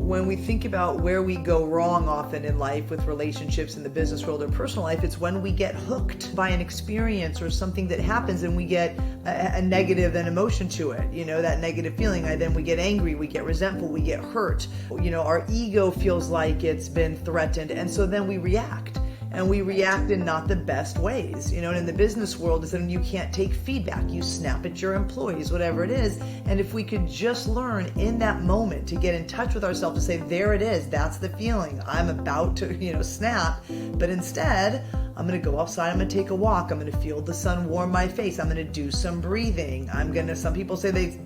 when we think about where we go wrong often in life with relationships in the business world or personal life, it's when we get hooked by an experience or something that happens and we get a negative and emotion to it, that negative feeling. Then we get angry, we get resentful, we get hurt. Our ego feels like it's been threatened. And so then we react. And we react in not the best ways. And in the business world, it's when you can't take feedback. You snap at your employees, whatever it is. And if we could just learn in that moment to get in touch with ourselves to say, there it is, that's the feeling. I'm about to, snap. But instead, I'm going to go outside. I'm going to take a walk. I'm going to feel the sun warm my face. I'm going to do some breathing. Some people say they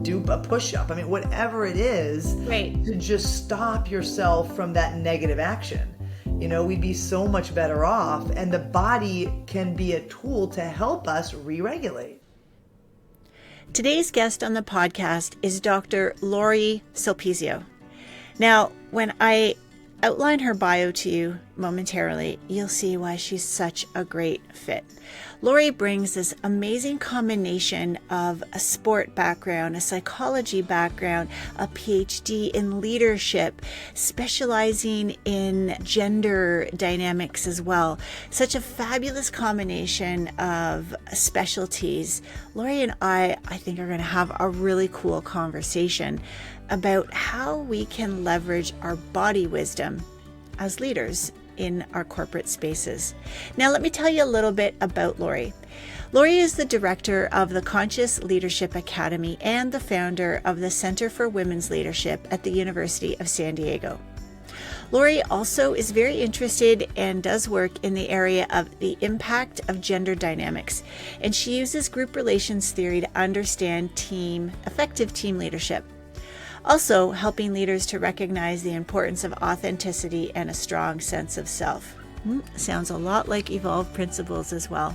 do a push-up. Whatever it is, right, to just stop yourself from that negative action. We'd be so much better off, and the body can be a tool to help us re-regulate. Today's guest on the podcast is Dr. Lorri Sulpizio. Now, when I outline her bio to you momentarily, you'll see why she's such a great fit. Lorri brings this amazing combination of a sport background, a psychology background, a PhD in leadership, specializing in gender dynamics as well. Such a fabulous combination of specialties. Lorri and I think, are going to have a really cool conversation about how we can leverage our body wisdom as leaders in our corporate spaces. Now, let me tell you a little bit about Lorri. Lorri is the director of the Conscious Leadership Academy and the founder of the Center for Women's Leadership at the University of San Diego. Lorri also is very interested and does work in the area of the impact of gender dynamics, and she uses group relations theory to understand effective team leadership. Also, helping leaders to recognize the importance of authenticity and a strong sense of self. Sounds a lot like Evolve principles as well.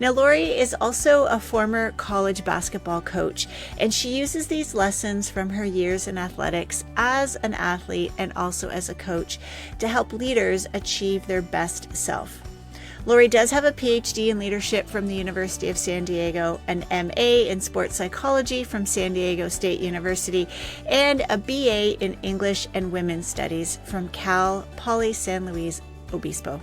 Now, Lorri is also a former college basketball coach, and she uses these lessons from her years in athletics as an athlete and also as a coach to help leaders achieve their best self. Lorri does have a PhD in leadership from the University of San Diego, an MA in sports psychology from San Diego State University, and a BA in English and Women's Studies from Cal Poly San Luis Obispo.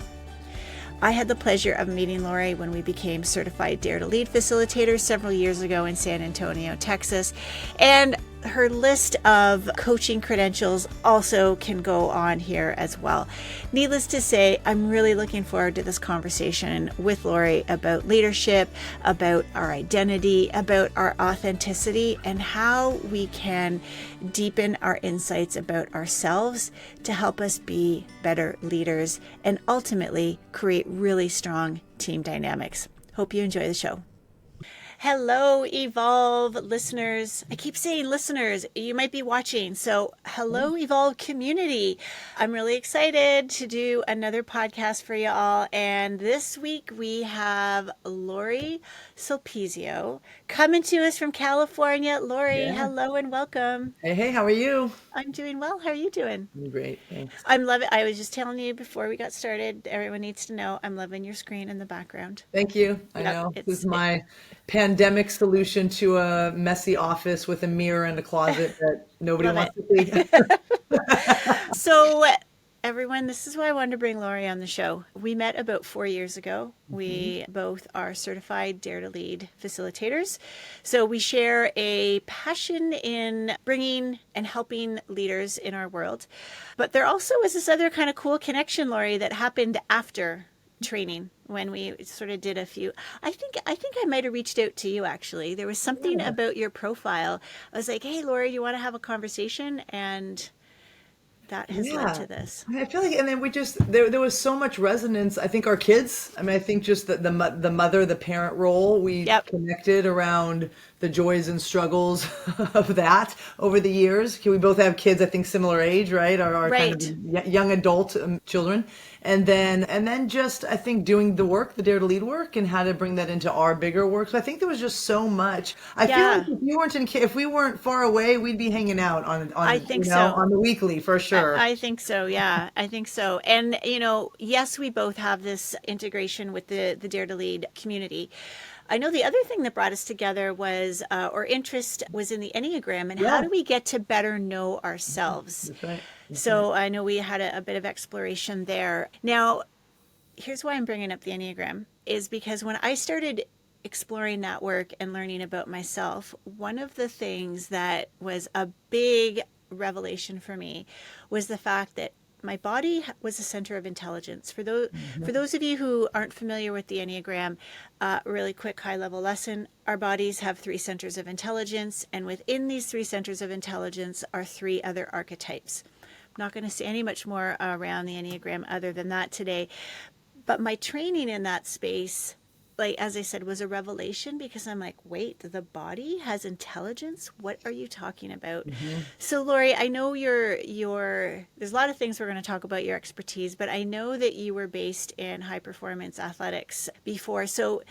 I had the pleasure of meeting Lorri when we became certified Dare to Lead facilitators several years ago in San Antonio, Texas, and her list of coaching credentials also can go on here as well. Needless to say, I'm really looking forward to this conversation with Lorri about leadership, about our identity, about our authenticity, and how we can deepen our insights about ourselves to help us be better leaders and ultimately create really strong team dynamics. Hope you enjoy the show. Hello, Evolve listeners. I keep saying listeners, you might be watching. So hello, Evolve community. I'm really excited to do another podcast for you all. And this week we have Lorri Sulpizio coming to us from California. Lorri, hello and welcome. Hey, how are you? I'm doing well. How are you doing? I'm great, thanks. I'm loving. I was just telling you before we got started, everyone needs to know I'm loving your screen in the background. Thank you. I know. This is my pandemic solution to a messy office with a mirror and a closet that nobody wants to see. So everyone, this is why I wanted to bring Lorri on the show. We met about 4 years ago. We both are certified Dare to Lead facilitators. So we share a passion in bringing and helping leaders in our world. But there also was this other kind of cool connection, Lorri, that happened after training when we sort of did a few. I think I might have reached out to you, actually. There was something about your profile. I was like, hey, Lorri, you want to have a conversation? And that has led to this. I feel like, and then we just, there was so much resonance. I think our kids, I think just the mother, the parent role, we connected around the joys and struggles of that over the years. We both have kids, I think similar age, right? Our kind of young adult children. And then just, I think, doing the work, the Dare to Lead work, and how to bring that into our bigger work. So I think there was just so much. I feel like if we weren't far away, we'd be hanging out on the weekly for sure. I think so. Yeah, I think so. And, yes, we both have this integration with the Dare to Lead community. I know the other thing that brought us together was, or interest was in the Enneagram and how Yeah, do we get to better know ourselves? that's right. That's right. So I know we had a bit of exploration there. Now, here's why I'm bringing up the Enneagram is because when I started exploring that work and learning about myself, one of the things that was a big revelation for me was the fact that my body was a center of intelligence. For those of you who aren't familiar with the Enneagram, really quick high level lesson, our bodies have three centers of intelligence, and within these three centers of intelligence are three other archetypes. I'm not going to say any much more around the Enneagram other than that today, but my training in that space, like as I said, was a revelation because I'm like, wait, the body has intelligence? What are you talking about? So Lorri, I know there's a lot of things we're going to talk about your expertise, but I know that you were based in high performance athletics before. So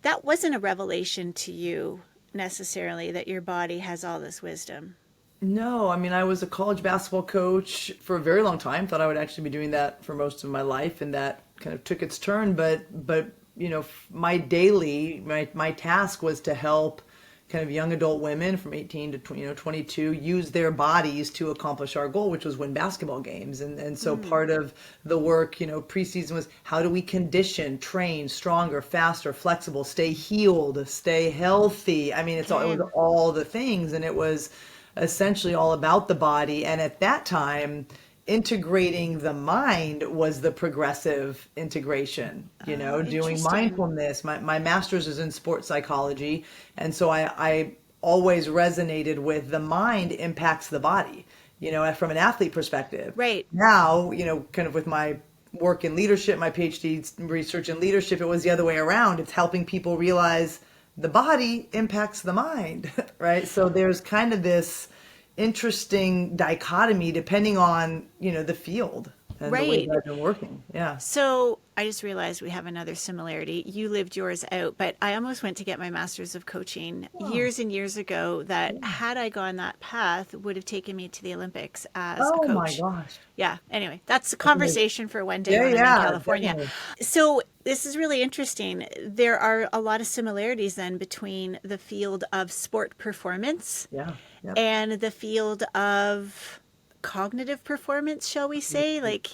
that wasn't a revelation to you necessarily that your body has all this wisdom. No, I mean, I was a college basketball coach for a very long time. Thought I would actually be doing that for most of my life, and that kind of took its turn. But my task was to help kind of young adult women from 18 to 22 use their bodies to accomplish our goal, which was win basketball games. And so part of the work, preseason was how do we condition, train stronger, faster, flexible, stay healed, stay healthy. I mean, it was all the things, and it was essentially all about the body. And at that time, integrating the mind was the progressive integration, doing Interesting. mindfulness. My master's is in sports psychology. And so I always resonated with the mind impacts the body, from an athlete perspective. Right. Now, kind of with my work in leadership, my PhD research in leadership, it was the other way around. It's helping people realize the body impacts the mind, right? So there's kind of this interesting dichotomy depending on, the field and the way Right. that I've been working. Yeah. So I just realized we have another similarity. You lived yours out, but I almost went to get my master's of coaching years and years ago that had I gone that path would have taken me to the Olympics as a Oh my coach. gosh. Yeah. Anyway, that's a conversation for one day Yeah, when I'm in yeah, California. definitely. So this is really interesting. There are a lot of similarities then between the field of sport performance Yeah. Yep. and the field of cognitive performance, shall we say, like,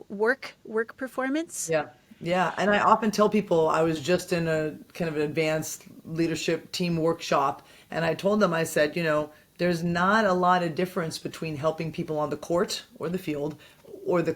work performance. Yeah. Yeah. And I often tell people I was just in a kind of an advanced leadership team workshop. And I told them, I said, there's not a lot of difference between helping people on the court or the field or the,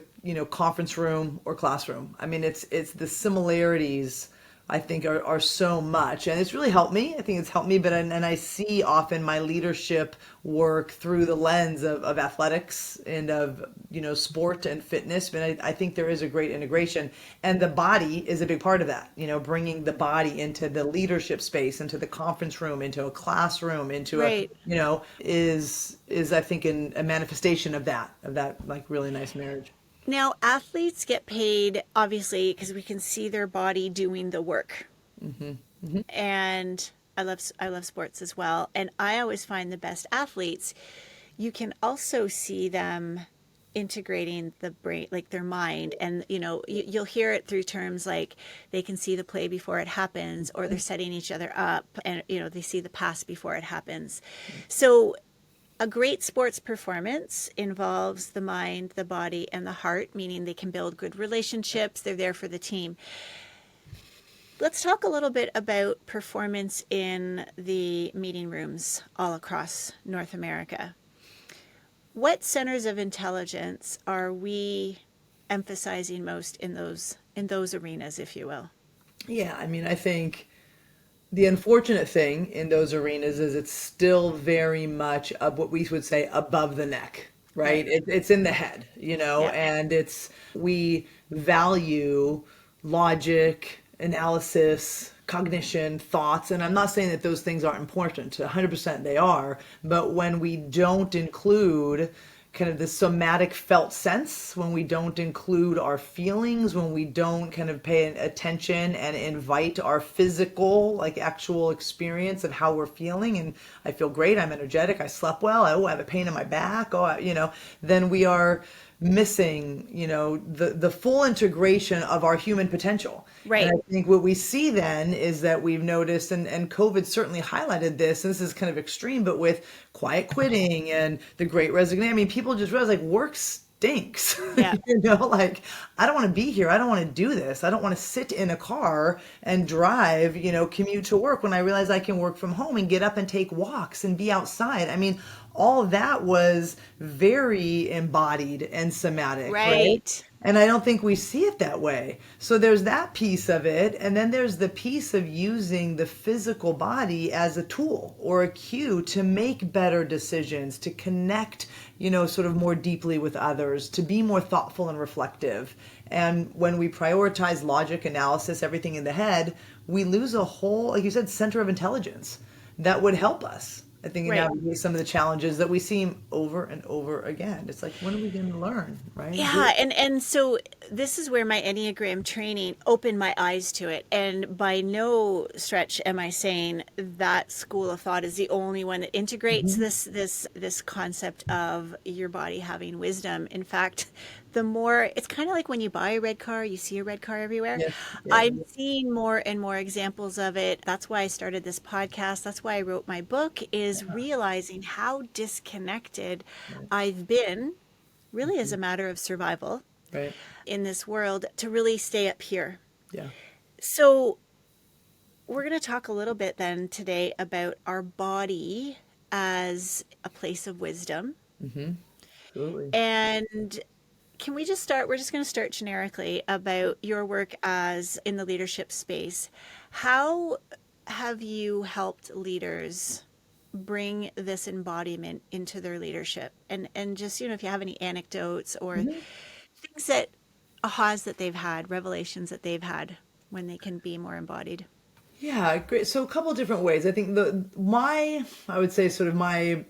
conference room or classroom. I mean, it's the similarities I think are so much, and it's really helped me. I think it's helped me, and I see often my leadership work through the lens of athletics and of sport and fitness. But I think there is a great integration, and the body is a big part of that. Bringing the body into the leadership space, into the conference room, into a classroom, into Right. is I think a manifestation of that like really nice marriage. Now, athletes get paid obviously because we can see their body doing the work. And I love sports as well. And I always find the best athletes, you can also see them integrating the brain, like their mind. And, you'll hear it through terms like they can see the play before it happens, or they're setting each other up and, they see the pass before it happens. So a great sports performance involves the mind, the body, and the heart, meaning they can build good relationships. They're there for the team. Let's talk a little bit about performance in the meeting rooms all across North America. What centers of intelligence are we emphasizing most in those arenas, if you will? Yeah, I mean, I think the unfortunate thing in those arenas is it's still very much of what we would say above the neck, right? It's in the head, Yeah. and we value logic, analysis, cognition, thoughts, and I'm not saying that those things aren't important. 100% they are, but when we don't include kind of the somatic felt sense, when we don't include our feelings, when we don't kind of pay attention and invite our physical, like actual experience of how we're feeling, and I feel great, I'm energetic, I slept well, I have a pain in my back, then we are missing, the full integration of our human potential. Right. And I think what we see then is that we've noticed, and COVID certainly highlighted this, and this is kind of extreme, but with quiet quitting and the great resignation, I mean, people just realize like work stinks. Yeah. Like I don't want to be here. I don't want to do this. I don't want to sit in a car and drive, commute to work when I realize I can work from home and get up and take walks and be outside. I mean, all of that was very embodied and somatic, right? And I don't think we see it that way. So there's that piece of it. And then there's the piece of using the physical body as a tool or a cue to make better decisions, to connect, sort of more deeply with others, to be more thoughtful and reflective. And when we prioritize logic, analysis, everything in the head, we lose a whole, like you said, center of intelligence that would help us, I think, in navigate some of the challenges that we see over and over again. It's like, when are we going to learn, right? Yeah, and so this is where my Enneagram training opened my eyes to it. And by no stretch am I saying that school of thought is the only one that integrates this concept of your body having wisdom. In fact, the more, it's kind of like when you buy a red car, you see a red car everywhere. Yes. Yeah. I'm seeing more and more examples of it. That's why I started this podcast. That's why I wrote my book, is realizing how disconnected I've been, really as a matter of survival Right. in this world, to really stay up here. Yeah. So we're going to talk a little bit then today about our body as a place of wisdom. Absolutely. And can we just start? We're just going to start generically about your work as in the leadership space. How have you helped leaders bring this embodiment into their leadership? And just, if you have any anecdotes or things that ahas that they've had, revelations that they've had when they can be more embodied. Yeah, great. So a couple different ways. I think I would say sort of my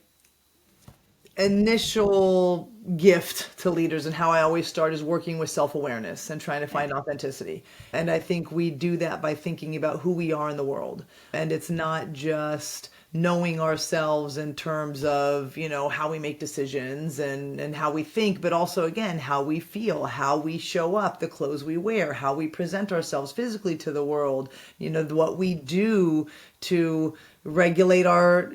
initial gift to leaders and how I always start is working with self-awareness and trying to find authenticity. And I think we do that by thinking about who we are in the world. And it's not just knowing ourselves in terms of, how we make decisions and how we think, but also, again, how we feel, how we show up, the clothes we wear, how we present ourselves physically to the world, what we do to regulate our,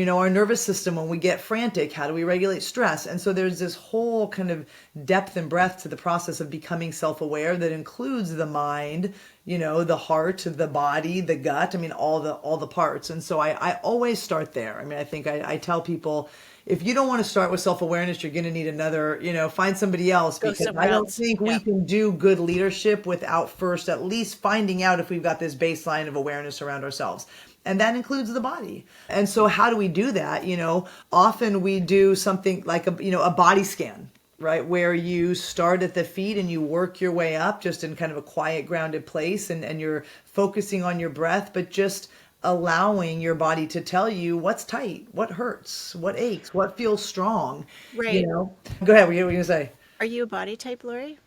our nervous system when we get frantic. How do we regulate stress? And so there's this whole kind of depth and breadth to the process of becoming self-aware that includes the mind, the heart, the body, the gut. I mean, all the parts. And so I always start there. I mean, I think I tell people, if you don't want to start with self-awareness, you're going to need another, find somebody else, because I don't think we can do good leadership without first at least finding out if we've got this baseline of awareness around ourselves. And that includes the body. And so how do we do that? Often we do something like a body scan, right? Where you start at the feet and you work your way up just in kind of a quiet, grounded place. And you're focusing on your breath, but just allowing your body to tell you what's tight, what hurts, what aches, what feels strong. Right. Go ahead. What were you going to say? Are you a body type, Lorri?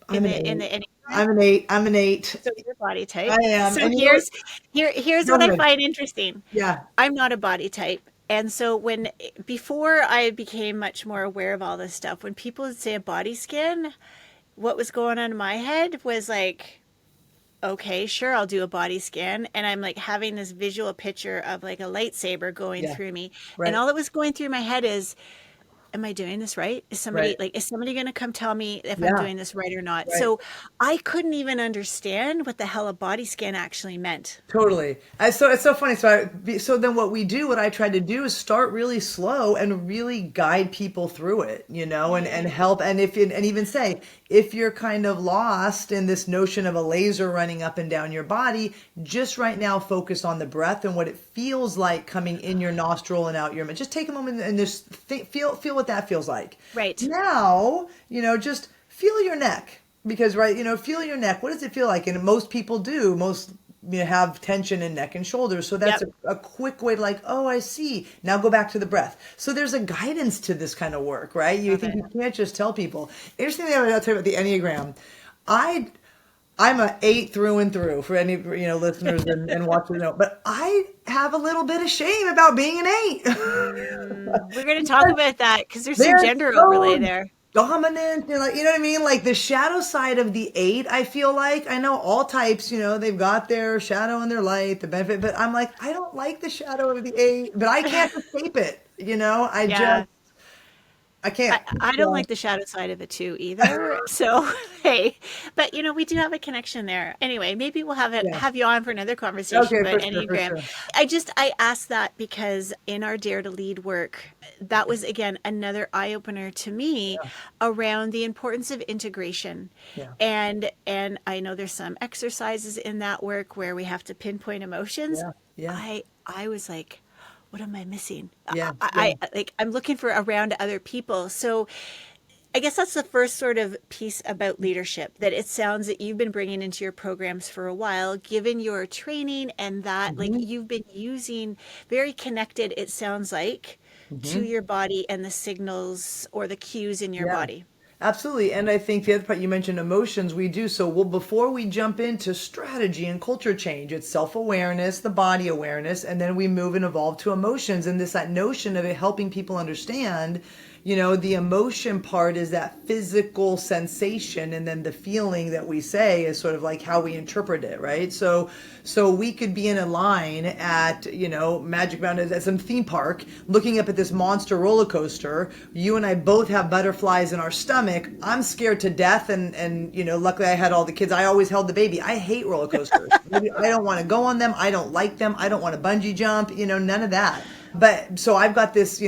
I'm an eight. So you're body type. I am. So And here's what I find interesting. Yeah. I'm not a body type. And so before I became much more aware of all this stuff, when people would say a body scan, what was going on in my head was like, okay, sure, I'll do a body scan. And I'm like having this visual picture of like a lightsaber going through me. Right. And all that was going through my head is, am I doing this right? Is somebody going to come tell me if I'm doing this right or not? Right. So I couldn't even understand what the hell a body scan actually meant. Totally. So it's so funny. So then what I tried to do is start really slow and really guide people through it, and help. And and even say, if you're kind of lost in this notion of a laser running up and down your body, just right now focus on the breath and what it feels like coming in your nostril and out your mouth. Just take a moment and just feel what that feels like. Right. Now, just feel your neck, because, feel your neck. What does it feel like? And most people do. Most have tension in neck and shoulders. So that's a quick way to oh, I see. Now go back to the breath. So there's a guidance to this kind of work, right? You can't just tell people. Interesting thing I'll tell you about the Enneagram. I'm a 8 through and through for any, listeners and watchers know. But I have a little bit of shame about being an 8. We're going to talk about that because there's some They're gender overlay so there. dominant, and like, you know what I mean? Like the shadow side of the 8, I feel like I know all types, they've got their shadow and their light, the benefit, but I'm like, I don't like the shadow of the 8, but I can't escape it, I Yeah. just, I can't. I don't So, like the shadow side of it too either. So hey, but we do have a connection there. Anyway, maybe we'll yeah. have you on for another conversation Okay, about for sure, for Enneagram. sure. I asked that because in our Dare to Lead work, that was again another eye opener to me Yeah, around the importance of integration. yeah, And I know there's some exercises in that work where we have to pinpoint emotions. yeah, yeah, I was like, what am I missing? yeah, yeah, I'm looking for around other people. So I guess that's the first sort of piece about leadership that it sounds that you've been bringing into your programs for a while, given your training and that like hmm you've been using very connected, it sounds like, to hmm your body and the signals or the cues in your yeah. body. Absolutely. And I think the other part you mentioned emotions, we do. So, well, before we jump into strategy and culture change, it's self awareness, the body awareness, and then we move and evolve to emotions. And that notion of it helping people understand, the emotion part is that physical sensation. And then the feeling that we say is sort of like how we interpret it, right? So we could be in a line at, Magic Mountain at some theme park, looking up at this monster roller coaster. You and I both have butterflies in our stomach. I'm scared to death, and luckily I had all the kids. I always held the baby. I hate roller coasters. I don't want to go on them. I don't like them. I don't want to bungee jump. None of that. But so I've got this,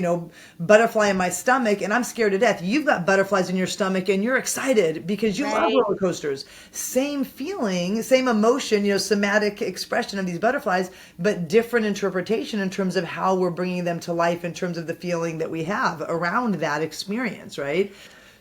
butterfly in my stomach and I'm scared to death. You've got butterflies in your stomach and you're excited because you love Right. roller coasters. Same feeling, same emotion, somatic expression of these butterflies, but different interpretation in terms of how we're bringing them to life in terms of the feeling that we have around that experience, right?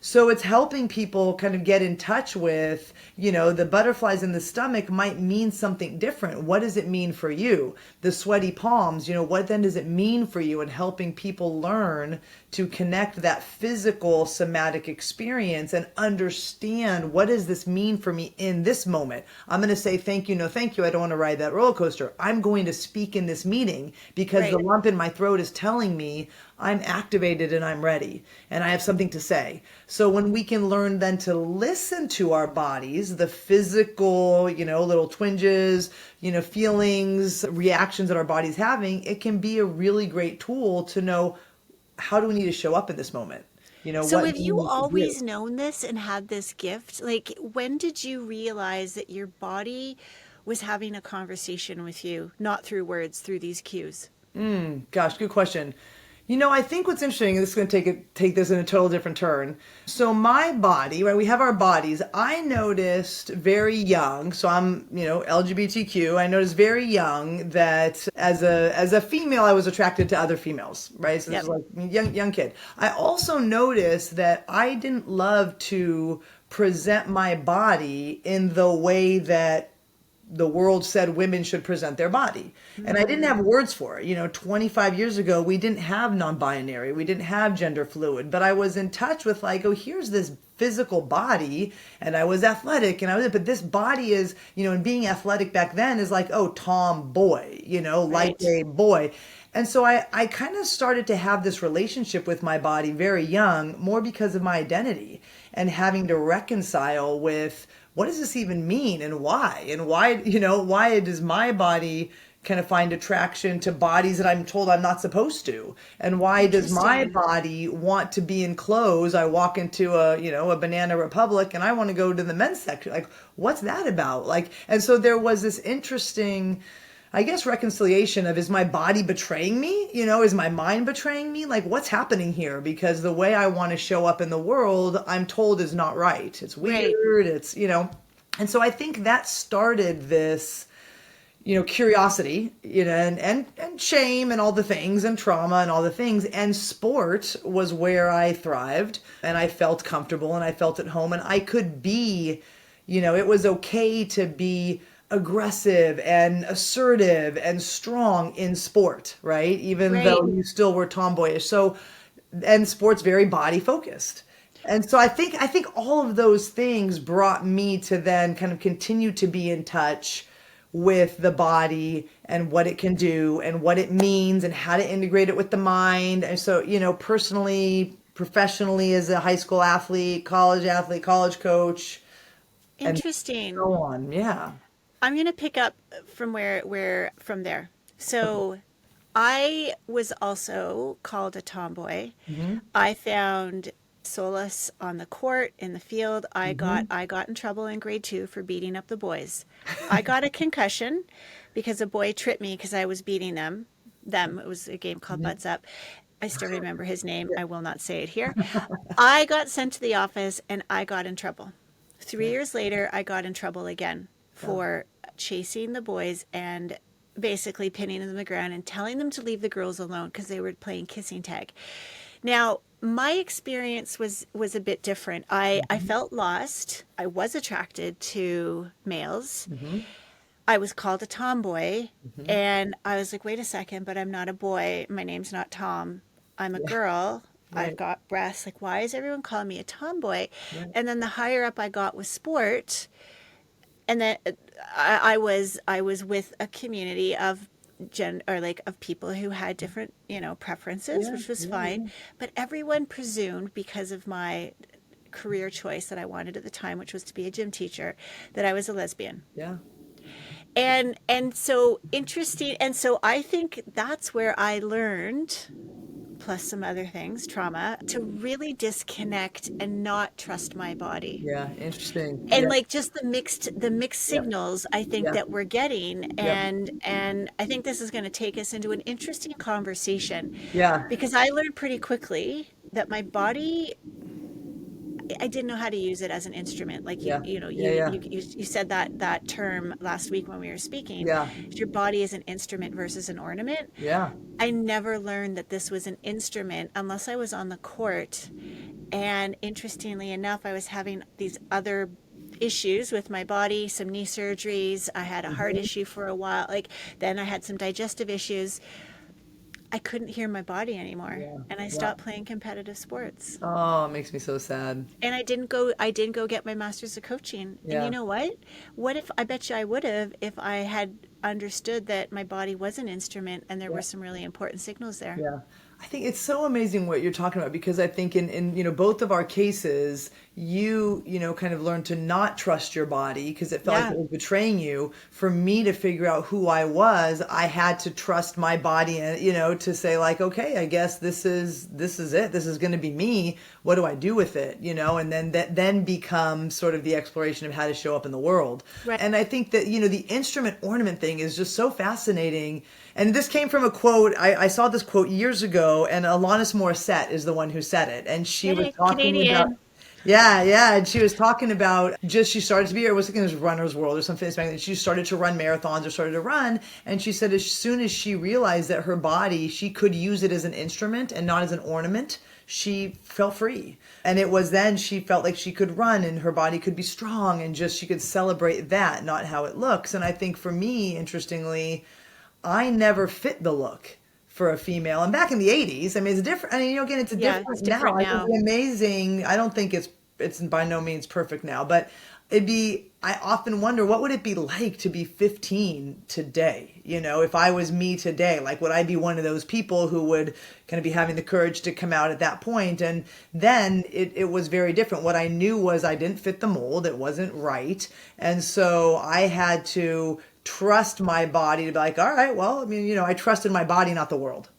So it's helping people kind of get in touch with, the butterflies in the stomach might mean something different. What does it mean for you? The sweaty palms, what then does it mean for you? And helping people learn to connect that physical somatic experience and understand what does this mean for me in this moment. I'm going to say thank you, no thank you. I don't want to ride that roller coaster. I'm going to speak in this meeting because the Right. lump in my throat is telling me I'm activated and I'm ready and I have something to say. So when we can learn then to listen to our bodies, the physical, little twinges, feelings, reactions that our body's having, it can be a really great tool to know how do we need to show up in this moment? So What have do we you need to do? always known this and had this gift? Like, when did you realize that your body was having a conversation with you, not through words, through these cues? Gosh, good question. I think what's interesting, and this is going to take this in a total different turn. So my body, right? We have our bodies. I noticed very young. So I'm, LGBTQ. I noticed very young that as a female, I was attracted to other females, right? So this Yep. is like young kid. I also noticed that I didn't love to present my body in the way that the world said women should present their body. And I didn't have words for it. 25 years ago, we didn't have non-binary. We didn't have gender fluid, but I was in touch with like, oh, here's this physical body and I was athletic but this body is, and being athletic back then is like, oh, tomboy, like Right. a boy. And so I kind of started to have this relationship with my body very young, more because of my identity and having to reconcile with what does this even mean and why? And why does my body kind of find attraction to bodies that I'm told I'm not supposed to? And why does my Interesting. body want to be in clothes? I walk into a Banana Republic and I want to go to the men's section. Like, what's that about? Like, and so there was this interesting, I guess, reconciliation of, is my body betraying me? Is my mind betraying me? Like, what's happening here? Because the way I want to show up in the world, I'm told is not right. It's Right. weird. And so I think that started this, curiosity, and shame and all the things and trauma and all the things. And sport was where I thrived and I felt comfortable and I felt at home and I could be, it was okay to be aggressive and assertive and strong in sport, right? Even though Right. you still were tomboyish. So, and sport's very body focused. And so I think all of those things brought me to then kind of continue to be in touch with the body and what it can do and what it means and how to integrate it with the mind. And so, personally, professionally as a high school athlete, college coach, and Interesting. so on. Yeah. I'm going to pick up from where from there. So I was also called a tomboy. Mm-hmm. I found solace on the court, in the field. Mm-hmm. I got in trouble in grade 2 for beating up the boys. I got a concussion because a boy tripped me because I was beating them. It was a game called Butts Up. I still remember his name. I will not say it here. I got sent to the office and I got in trouble. 3 years later, I got in trouble again for chasing the boys and basically pinning them to the ground and telling them to leave the girls alone because they were playing kissing tag. Now, my experience was a bit different. I felt lost. I was attracted to males. Mm-hmm. I was called a tomboy, Mm-hmm. and I was like, wait a second, but I'm not a boy. My name's not Tom. I'm a Yeah. girl. I've Right. got breasts. Like, why is everyone calling me a tomboy? Right. And then the higher up I got with sport, and then I was with a community of of people who had different preferences, Yeah. which was Yeah. fine. Yeah. But everyone presumed, because of my career choice that I wanted at the time, which was to be a gym teacher, that I was a lesbian. Yeah. And so interesting. And so I think that's where I learned, plus some other things, trauma, to really disconnect and not trust my body. Yeah. Interesting. And Yeah. like just the mixed Yeah. signals I think Yeah. that we're getting. Yeah. And I think this is going to take us into an interesting conversation, Yeah. because I learned pretty quickly that my body, I didn't know how to use it as an instrument. Like Yeah. Yeah. Yeah. you said that term last week when we were speaking. Yeah. Your body is an instrument versus an ornament. Yeah. I never learned that this was an instrument unless I was on the court. And interestingly enough, I was having these other issues with my body, some knee surgeries. I had a heart Mm-hmm. issue for a while. Like, then I had some digestive issues. I couldn't hear my body anymore, Yeah. and I Yeah. stopped playing competitive sports. Oh, it makes me so sad. And I didn't go get my master's of coaching. And you Yeah. know what? What if, I bet you I would have, if I had understood that my body was an instrument and there Yeah. were some really important signals there. Yeah. I think it's so amazing what you're talking about, because I think in both of our cases, you kind of learned to not trust your body because it felt like Yeah. it was betraying you. For me to figure out who I was, I had to trust my body and to say, like, okay, I guess this is it. This is going to be me. What do I do with it? And then that then becomes sort of the exploration of how to show up in the world. Right. And I think that the instrument ornament thing is just so fascinating. And this came from a quote. I saw this quote years ago, and Alanis Morissette is the one who said it. And she was Hey, talking about, Canadian. yeah, yeah. And she was talking about she started to be, or was it was Runner's World or something. She started to run marathons or started to run. And she said as soon as she realized that her body, she could use it as an instrument and not as an ornament, she felt free. And it was then she felt like she could run and her body could be strong and just she could celebrate that, not how it looks. And I think for me, interestingly, I never fit the look for a female. And back in the 80s, I mean, it's different. I mean, again, it's Yeah, different it's now. different I think now. it's amazing. I don't think it's by no means perfect now, but I often wonder, what would it be like to be 15 today? If I was me today, like, would I be one of those people who would kind of be having the courage to come out at that point? And then it was very different. What I knew was I didn't fit the mold. It wasn't right. And so I had to trust my body to be like, all right, well, I mean, I trusted my body, not the world.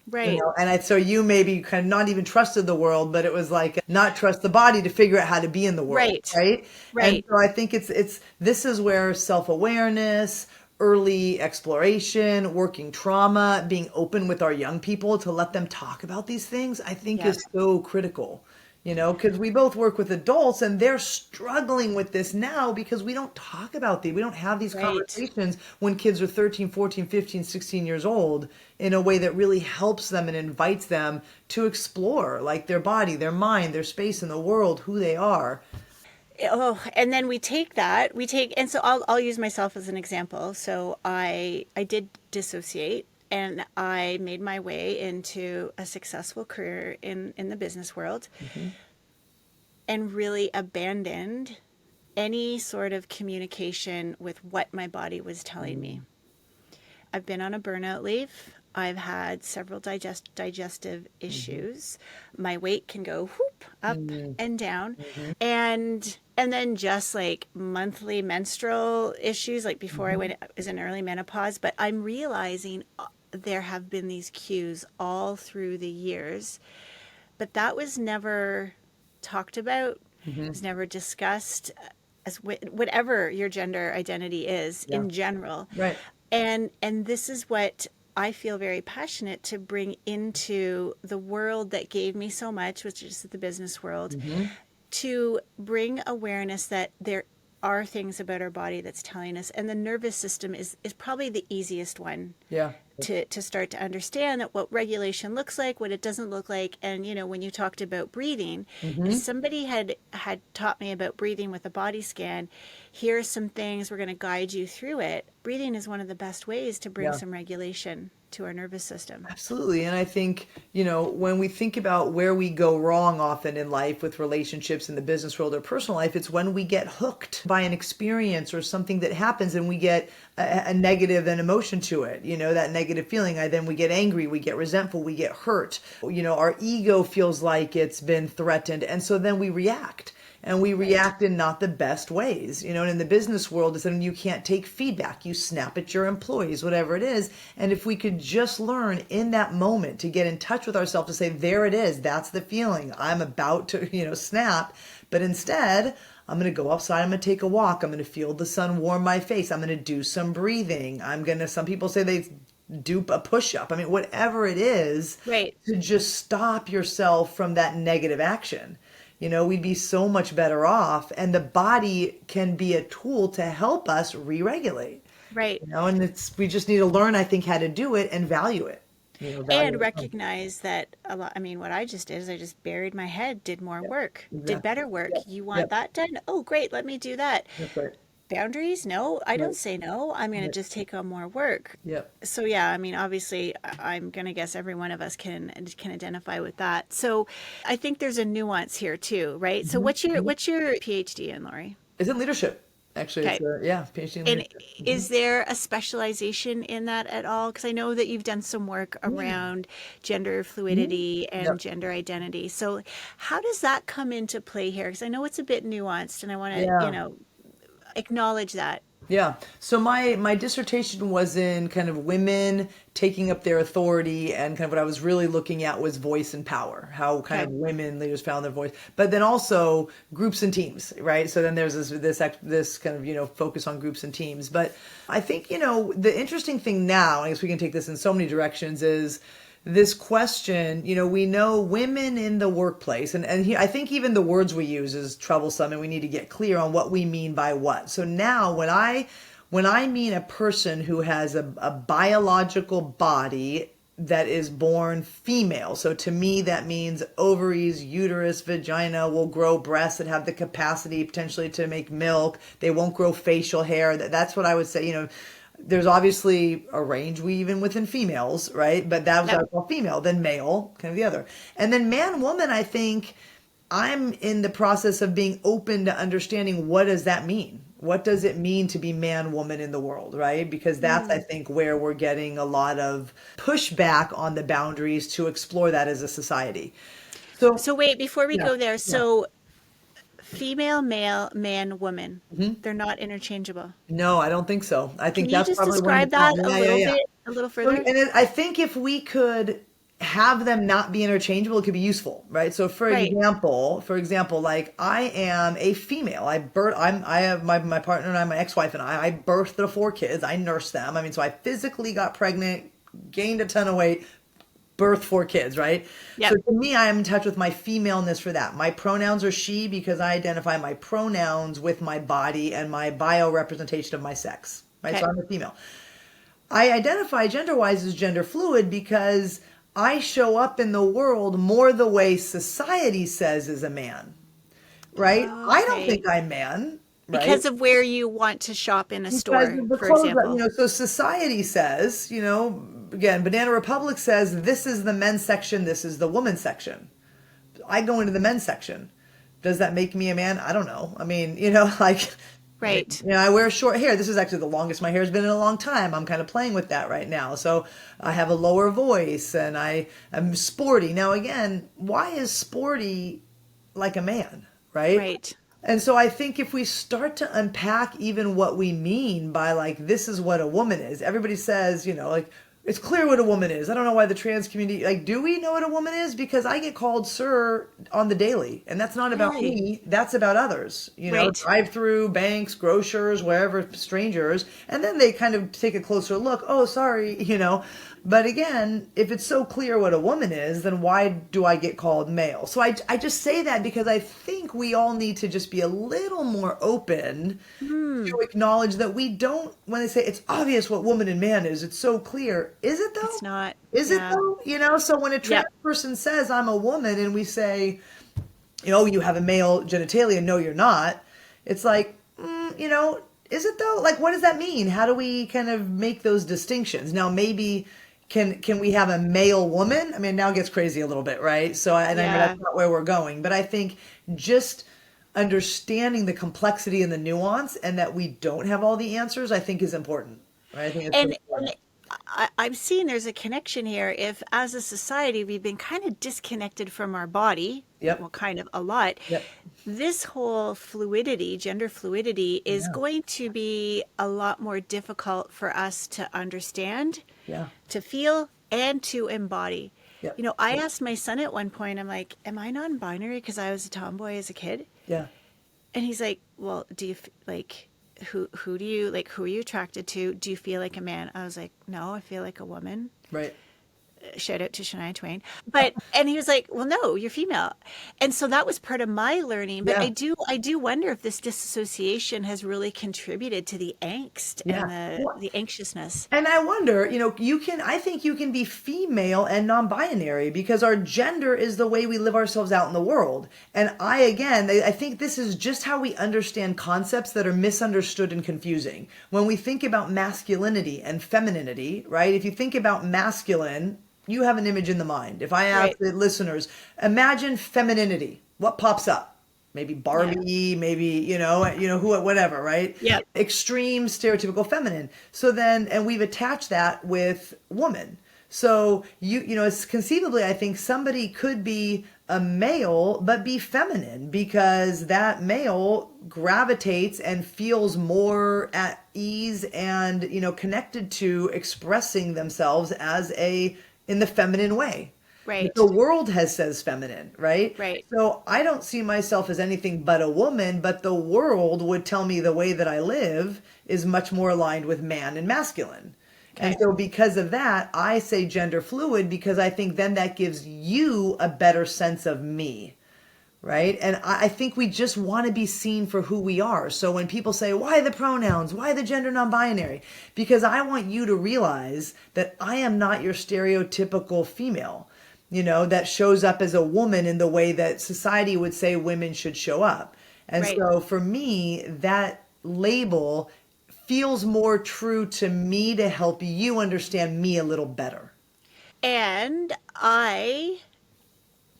Right. So you maybe kind of not even trusted the world, but it was like not trust the body to figure out how to be in the world, Right. right? And Right. so I think this is where self-awareness, early exploration, working trauma, being open with our young people to let them talk about these things, I think Yeah. is so critical. Because we both work with adults and they're struggling with this now because we don't talk about we don't have these Right. conversations when kids are 13, 14, 15, 16 years old in a way that really helps them and invites them to explore like their body, their mind, their space in the world, who they are. Oh, and then and so I'll use myself as an example. So I did dissociate, and I made my way into a successful career in the business world. Hmm. and really abandoned any sort of communication with what my body was telling me. I've been on a burnout leave. I've had several digestive issues. My weight can go whoop up and down. And then just like monthly menstrual issues, like before I was in early menopause. But I'm realizing there have been these cues all through the years, but that was never talked about. It was never discussed as whatever your gender identity is in general. Right. And this is what I feel very passionate to bring into the world that gave me so much, which is the business world, to bring awareness that there are things about our body that's telling us. And the nervous system is probably the easiest one Yeah. to start to understand that what regulation looks like, what it doesn't look like. And, you know, when you talked about breathing, if somebody had taught me about breathing with a body scan, here's some things, we're going to guide you through it. Breathing is one of the best ways to bring some regulation to our nervous system. Absolutely. And I think, you know, when we think about where we go wrong often in life with relationships in the business world or personal life, it's when we get hooked by an experience or something that happens and we get a negative an emotion to it, you know, that negative feeling. Then we get angry, we get resentful, we get hurt, you know, our ego feels like it's been threatened. And so then we react. And we react in not the best ways, you know, and in the business world, it's when you can't take feedback, you snap at your employees, whatever it is. And if we could just learn in that moment to get in touch with ourselves to say, there it is, that's the feeling, I'm about to, you know, snap. But instead, I'm going to go outside, I'm going to take a walk, I'm going to feel the sun warm my face, I'm going to do some breathing, some people say they do a push-up. I mean, whatever it is, to just stop yourself from that negative action. You know, we'd be so much better off, and the body can be a tool to help us re-regulate. Right. You know, and we just need to learn, I think, how to do it and value it. You know, and recognize that a lot. I mean, what I just did is I just buried my head, did more work, did better work. You want that done? Oh, great. Let me do that. That's right. Boundaries? No, I don't say no. I'm going to just take on more work. So yeah, I mean, obviously, I'm going to guess every one of us can identify with that. So I think there's a nuance here too, right? So what's your PhD in, Lorri? It's in leadership. Actually, Okay. It's PhD in leadership. And is there a specialization in that at all? Because I know that you've done some work around gender fluidity and gender identity. So how does that come into play here? Because I know it's a bit nuanced, and I want to, you know, acknowledge that. Yeah. So my dissertation was in kind of women taking up their authority, and kind of what I was really looking at was voice and power, how kind of women leaders found their voice, but then also groups and teams, right? So then there's this kind of, you know, focus on groups and teams. But I think, you know, the interesting thing now, I guess we can take this in so many directions, is this question, you know, we know women in the workplace, and I think even the words we use is troublesome, and we need to get clear on what we mean by what. So now when I mean a person who has a biological body that is born female, so to me that means ovaries, uterus, vagina, will grow breasts that have the capacity potentially to make milk, they won't grow facial hair, that's what I would say, you know. There's obviously a range even within females, right? But that was what I call female, then male, kind of the other. And then man, woman, I think I'm in the process of being open to understanding, what does that mean? What does it mean to be man, woman in the world, right? Because that's, I think, where we're getting a lot of pushback on the boundaries to explore that as a society. So wait, before we go there, so female, male, man, woman. They're not interchangeable. No, I don't think so. I think Can you that's just describe that a little further? And I think if we could have them not be interchangeable, it could be useful, right? So for example, like I am a female. I have my partner and I, my ex-wife and I birthed the 4 kids. I nursed them. I mean, so I physically got pregnant, gained a ton of weight, birth 4 kids, right? So to me, I am in touch with my femaleness for that. My pronouns are she because I identify my pronouns with my body and my bio-representation of my sex, right? So I'm a female. I identify gender-wise as gender fluid because I show up in the world more the way society says is a man, right? I don't think I'm man. Right? Because of where you want to shop in a store, for example. You know, so society says, you know, again, Banana Republic says this is the men's section, this is the women's section. I go into the men's section Does that make me a man? I don't know. I mean, like, Right. I wear short hair. This is actually the longest my hair's been in a long time. I'm kind of playing with that right now. So I have a lower voice and I am sporty. Now, again, why is sporty like a man, right? Right. And so I think if we start to unpack even what we mean by like, this is what a woman is, everybody says, like, it's clear what a woman is. I don't know why the trans community, like, do we know what a woman is? Because I get called sir on the daily, and that's not about Really? me. That's about others, Right. drive through, banks, grocers, wherever, strangers. And then they kind of take a closer look. Oh, sorry. But again, if it's so clear what a woman is, then why do I get called male? So I just say that because I think we all need to just be a little more open to acknowledge that we don't, when they say it's obvious what woman and man is, it's so clear. Is it though? It's not. Is it though? So when a trans person says I'm a woman and we say, you have a male genitalia, no, you're not. It's like, is it though? Like, what does that mean? How do we kind of make those distinctions? Now, maybe can we have a male woman? I mean, now it gets crazy a little bit, right? So, I mean, that's not where we're going. But I think just understanding the complexity and the nuance and that we don't have all the answers, I think is important. Right? I think it's And, important. I'm seeing there's a connection here. If as a society we've been kind of disconnected from our body, Yep. well, kind of a lot, Yep. this whole fluidity, gender fluidity, is going to be a lot more difficult for us to understand, Yeah. to feel, and to embody. Yep. I asked my son at one point, I'm like, am I non-binary because I was a tomboy as a kid? Yeah. And he's like, well, do you like, who do you like, who are you attracted to? Do you feel like a man? I was like, no, I feel like a woman. Right. Shout out to Shania Twain. And he was like, well, no, you're female. And so that was part of my learning. But Yeah. I do wonder if this disassociation has really contributed to the angst Yeah. and the anxiousness. And I wonder, I think you can be female and non-binary because our gender is the way we live ourselves out in the world. And I think this is just how we understand concepts that are misunderstood and confusing. When we think about masculinity and femininity, right? If you think about masculine, you have an image in the mind. If I ask the listeners, imagine femininity, what pops up? Maybe Barbie, maybe, who, whatever, right? Yep. Extreme, stereotypical feminine. So then, and we've attached that with woman. So it's conceivably, I think somebody could be a male, but be feminine because that male gravitates and feels more at ease and, connected to expressing themselves in the feminine way. Right. The world says feminine, right? Right. So I don't see myself as anything but a woman, but the world would tell me the way that I live is much more aligned with man and masculine. And so because of that, I say gender fluid because I think then that gives you a better sense of me. Right. And I think we just want to be seen for who we are. So when people say, why the pronouns? Why the gender non-binary? Because I want you to realize that I am not your stereotypical female, that shows up as a woman in the way that society would say women should show up. And so for me, that label feels more true to me to help you understand me a little better. And I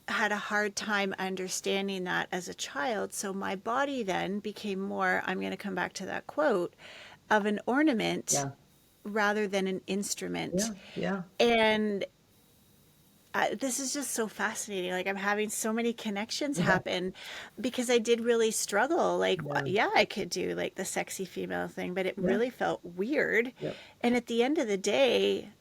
had a hard time understanding that as a child. So my body then became more, I'm going to come back to that quote, of an ornament rather than an instrument. Yeah. And this is just so fascinating. Like I'm having so many connections happen because I did really struggle. Like, I could do like the sexy female thing, but it really felt weird. Yep. And at the end of the day,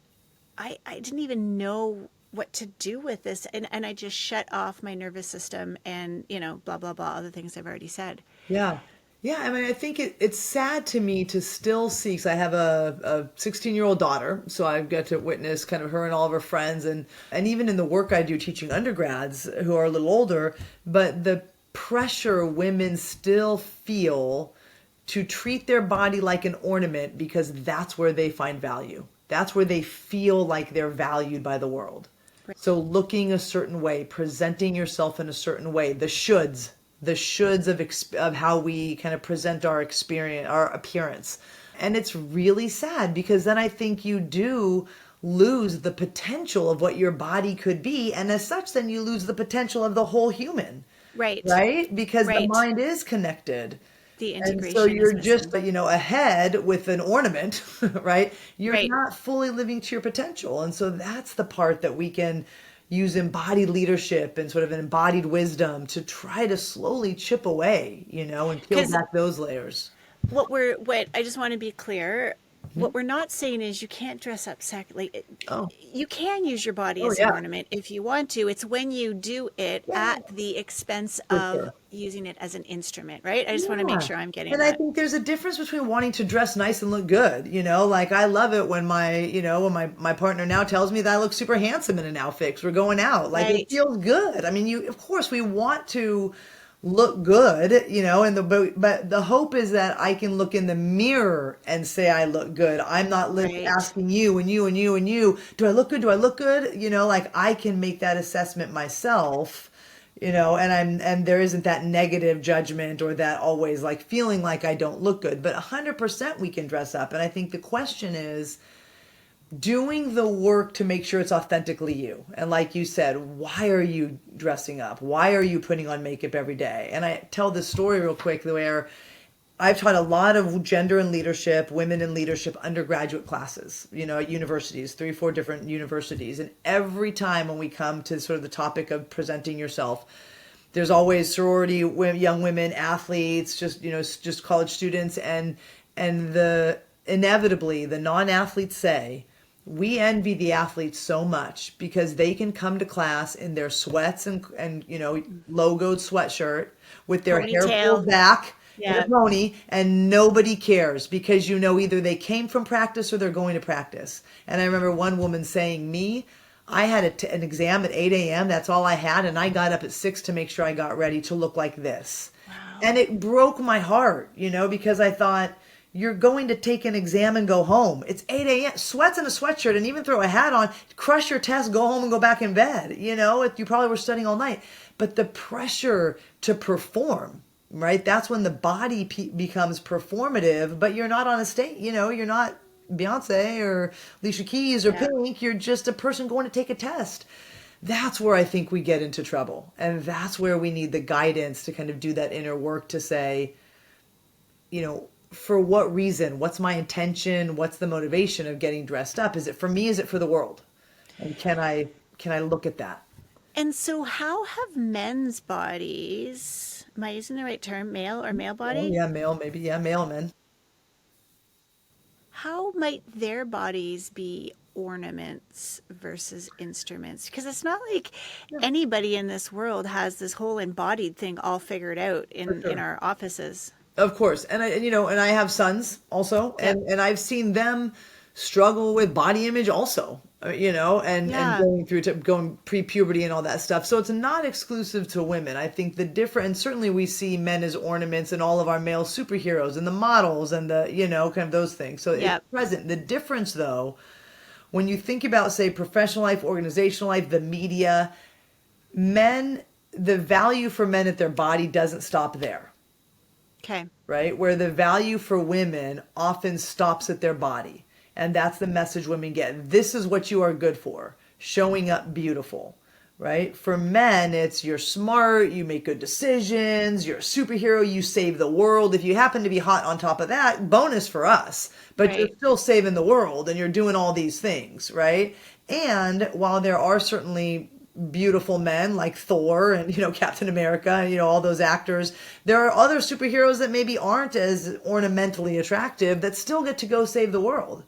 I didn't even know what to do with this. And I just shut off my nervous system and, blah, blah, blah, other things I've already said. Yeah. Yeah. I mean, I think it's sad to me to still see, because I have a 16-year-old daughter. So I've got to witness kind of her and all of her friends. And even in the work I do teaching undergrads who are a little older, but the pressure women still feel to treat their body like an ornament because that's where they find value. That's where they feel like they're valued by the world. So looking a certain way, presenting yourself in a certain way, the shoulds of how we kind of present our experience, our appearance. And it's really sad because then I think you do lose the potential of what your body could be. And as such, then you lose the potential of the whole human. Right. right? Because the Right. mind is connected. The And so integration is you're just, missing. a head with an ornament, right? You're Right. not fully living to your potential. And so that's the part that we can use embodied leadership and sort of an embodied wisdom to try to slowly chip away, and peel Because back those layers. what I just want to be clear, Mhm. what we're not saying is you can't dress up Oh, you can use your body oh as an yeah. ornament if you want to. It's when you do it Yeah, at the expense for of sure. using it as an instrument, right? I just want to make Yeah. sure I'm getting And I that. think there's a difference between wanting to dress nice and look good, like I love it when my partner now tells me that I look super handsome in an outfit 'cause we're going out. Like it Right. feels good. I mean, of course we want to look good, and but the hope is that I can look in the mirror and say I look good. I'm not Right. asking you and you and you and you, do I look good? Do I look good? Like I can make that assessment myself, and there isn't that negative judgment or that always like feeling like I don't look good. But 100% we can dress up. And I think the question is doing the work to make sure it's authentically you. And like you said, why are you dressing up? Why are you putting on makeup every day? And I tell this story real quick where I've taught a lot of gender and leadership, women in leadership undergraduate classes, at universities, 3, 4 different universities. And every time when we come to sort of the topic of presenting yourself, there's always sorority, young women, athletes, just college students, and inevitably the non-athletes say, we envy the athletes so much because they can come to class in their sweats and logoed sweatshirt with their hair Ponytail. pulled back in a Yeah. pony, and nobody cares because either they came from practice or they're going to practice. And I remember one woman saying, me, I had an exam at 8 a.m. That's all I had. And I got up at 6 to make sure I got ready to look like this. And Wow. it broke my heart, because I thought, you're going to take an exam and go home. It's 8 a.m. Sweats in a sweatshirt and even throw a hat on, crush your test, go home and go back in bed. You probably were studying all night. But the pressure to perform, right? That's when the body becomes performative, but you're not on a stage, you're not Beyonce or Alicia Keys or Yeah. Pink. You're just a person going to take a test. That's where I think we get into trouble. And that's where we need the guidance to kind of do that inner work to say, for what reason? What's my intention? What's the motivation of getting dressed up? Is it for me? Is it for the world? And can I look at that? And so, how have men's bodies, am I using the right term, male or male Oh body? yeah, male, maybe. Yeah, male men. How might their bodies be ornaments versus instruments? Because it's not like Yeah, anybody in this world has this whole embodied thing all figured out for in sure. our offices. Of course. And I have sons also, Yep. and I've seen them struggle with body image also, and Yeah. going pre-puberty and all that stuff. So it's not exclusive to women. I think the different, and certainly we see men as ornaments and all of our male superheroes and the models and the, kind of those things. So it's Yep. present. The difference though, when you think about, say, professional life, organizational life, the media, men, the value for men at their body doesn't stop there, Okay. right? Where the value for women often stops at their body. And that's the message women get. This is what you are good for, showing up beautiful, right? For men, it's you're smart, you make good decisions, you're a superhero, you save the world. If you happen to be hot on top of that, bonus for us, but you're Right. still saving the world and you're doing all these things, right? And while there are certainly beautiful men like Thor and Captain America and all those actors, there are other superheroes that maybe aren't as ornamentally attractive that still get to go save the world.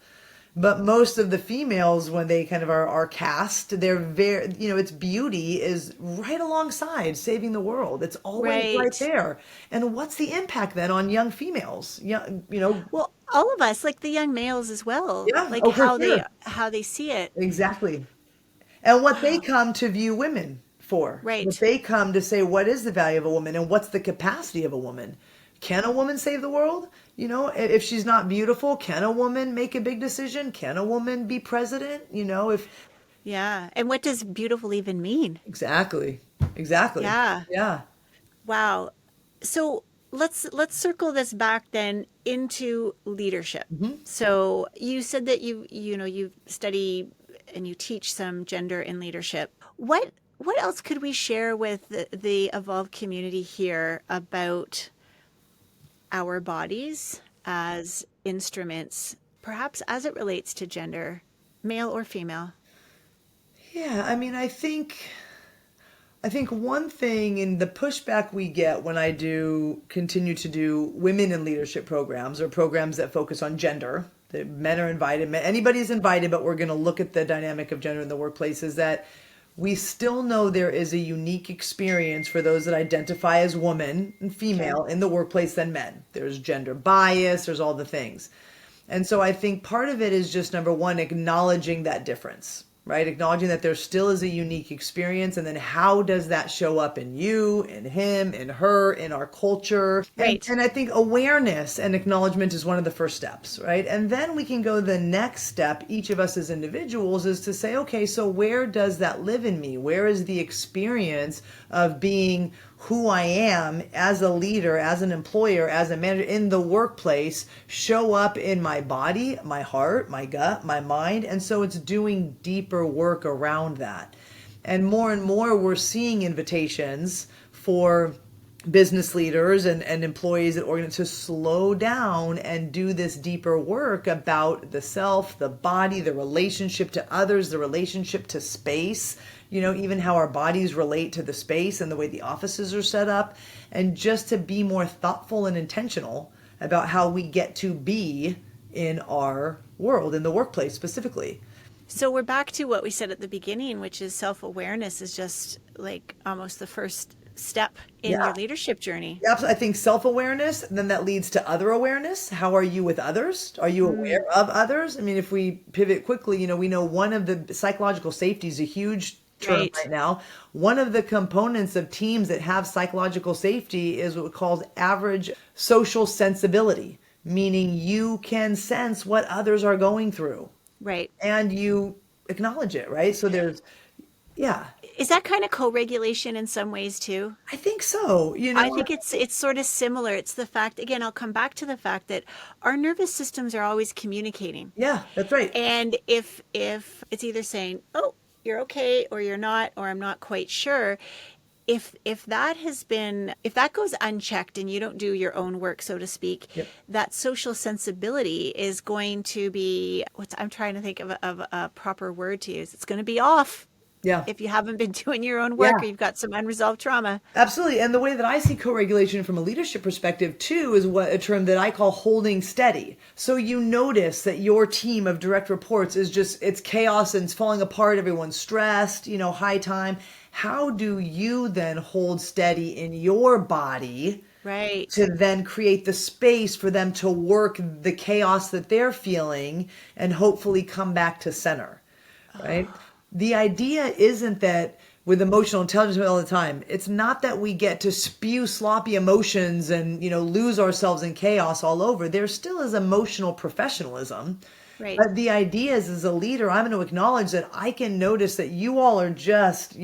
But most of the females, when they kind of are cast, they're very, its beauty is right alongside saving the world. It's always right Right. there. And what's the impact then on young females? Well, all of us, like the young males as well, Yeah, like oh, for sure. how they see it. Exactly. And what they Wow. come to view women for, what Right. they come to say, what is the value of a woman and what's the capacity of a woman? Can a woman save the world? If she's not beautiful, can a woman make a big decision? Can a woman be president? If Yeah. And what does beautiful even mean? exactly, exactly. Yeah. Yeah. Wow. So let's circle this back then into leadership. Hmm. So you said that you study and you teach some gender in leadership. what else could we share with the evolved community here about our bodies as instruments, perhaps as it relates to gender, male or female? Yeah, I mean, I think one thing in the pushback we get when I do continue to do women in leadership programs or programs that focus on gender, that men are invited, anybody's invited, but we're going to look at the dynamic of gender in the workplace, is that we still know there is a unique experience for those that identify as woman and Okay. female in the workplace than men. There's gender bias, there's all the things. And so I think part of it is just number one, acknowledging that difference, right? Acknowledging that there still is a unique experience. And then how does that show up in you, in him, in her, in our culture? And, Right. and I think awareness and acknowledgement is one of the first steps, right? And then we can go the next step, each of us as individuals, is to say, okay, so where does that live in me? Where is the experience of being who I am as a leader, as an employer, as a manager in the workplace show up in my body, my heart, my gut, my mind. And so it's doing deeper work around that. And more we're seeing invitations for business leaders and employees at organ to slow down and do this deeper work about the self, the body, the relationship to others, the relationship to space, even how our bodies relate to the space and the way the offices are set up, and just to be more thoughtful and intentional about how we get to be in our world, in the workplace specifically. So we're back to what we said at the beginning, which is self-awareness is just like almost the first step in Yeah. your leadership journey. Yep, I think self-awareness, then that leads to other awareness. How are you with others? Are you aware of others? I mean, if we pivot quickly, we know one of the psychological safety is a huge term Right. right now. One of the components of teams that have psychological safety is what we call average social sensibility, meaning you can sense what others are going through Right. and you acknowledge it, right? So yeah, Is that kind of co-regulation in some ways too? I think so. I think it's sort of similar. It's the fact, again, I'll come back to the fact that our nervous systems are always communicating. Yeah, that's right. And if it's either saying, "Oh, you're okay," or "You're not," or "I'm not quite sure," if that goes unchecked and you don't do your own work, so to speak, Yep. that social sensibility is going to be I'm trying to think of a proper word to use. It's going to be off Yeah. if you haven't been doing your own work Yeah. or you've got some unresolved trauma. Absolutely. And the way that I see co-regulation from a leadership perspective too is a term that I call holding steady. So you notice that your team of direct reports it's chaos and it's falling apart. Everyone's stressed, high time. How do you then hold steady in your body Right. to then create the space for them to work the chaos that they're feeling and hopefully come back to center, right? The idea isn't that with emotional intelligence all the time, it's not that we get to spew sloppy emotions and, lose ourselves in chaos all over. There still is emotional professionalism. Right. But the idea is, as a leader, I'm going to acknowledge that I can notice that you all are just,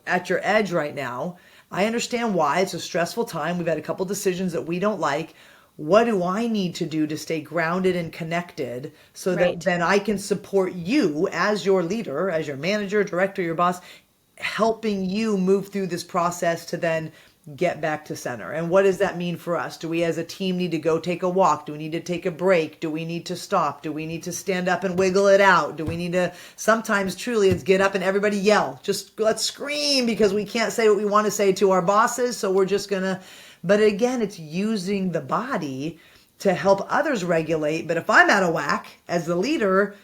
at your edge right now. I understand why. It's a stressful time. We've had a couple decisions that we don't like. What do I need to do to stay grounded and connected so that Right. then I can support you as your leader, as your manager, director, your boss, helping you move through this process to then get back to center? And what does that mean for us? Do we as a team need to go take a walk? Do we need to take a break? Do we need to stop? Do we need to stand up and wiggle it out? Do we need to, sometimes truly it's get up and everybody yell. Just let's scream because we can't say what we want to say to our bosses. So we're just gonna, but again, it's using the body to help others regulate. But if I'm out of whack as the leader,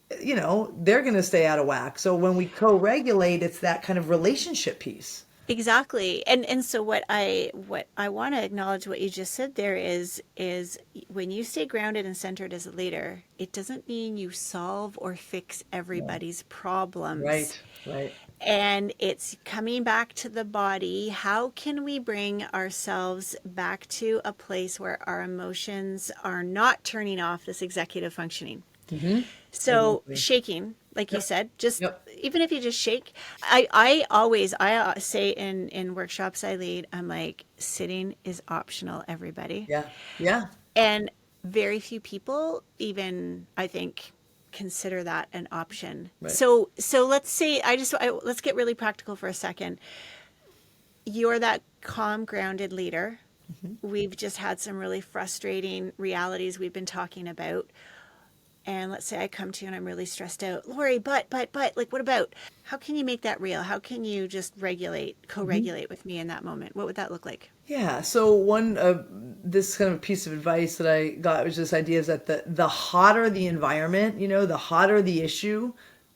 they're going to stay out of whack. So when we co-regulate, it's that kind of relationship piece. Exactly. And so what I want to acknowledge what you just said there is when you stay grounded and centered as a leader, it doesn't mean you solve or fix everybody's problems. Right, right. And it's coming back to the body. How can we bring ourselves back to a place where our emotions are not turning off this executive functioning? So Exactly. shaking, like you said, just Yep. even if you just shake, I always say in workshops I lead, I'm like, sitting is optional, everybody. Yeah, yeah. And very few people even, I think, consider that an option. Right. So let's say let's get really practical for a second. You're that calm, grounded leader. We've just had some really frustrating realities we've been talking about. And let's say I come to you and I'm really stressed out. Lorri, but, like, what about? How can you make that real? How can you just co-regulate with me in that moment? What would that look like? Yeah. So one this kind of piece of advice that I got was this idea is that the hotter the environment, the hotter the issue,